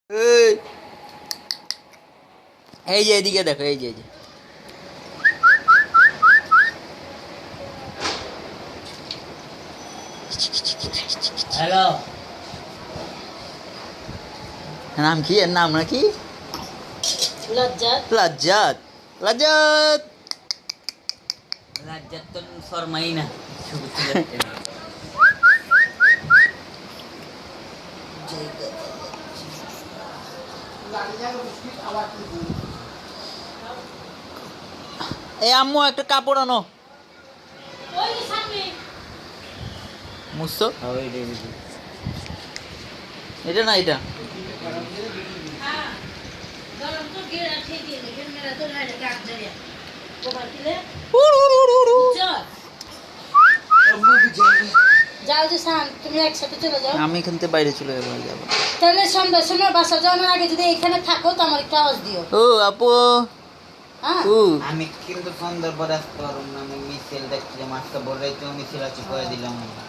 এই এই যে এদিকে দেখো, এই যে হ্যালো, নাম কি? এর নাম নাকি? লজ্জাত। লাজ্জাত। লাজ্জাত লজ্জাত তো শর্মাই না। এই আম্মু একটা কাপড় আনো, মুছছো। এটা না, এটা যাও যে শান, তুমি একসাথে চলে যাও। আমি এখান থেকে বাইরে চলে যাবো। তাহলে সন্ধ্যার সময় বাসা যাওয়ার আগে যদি এখানে থাকো তো আমার একটু আওয়াজ দিও। ও আপু, হ্যাঁ, আমি কিন্তু সন্ধ্যার পরে আসতে পারবো না। আমি মিছিল দেখছিলাম, আজকে বলে তো মিছিল আছে করে দিলাম।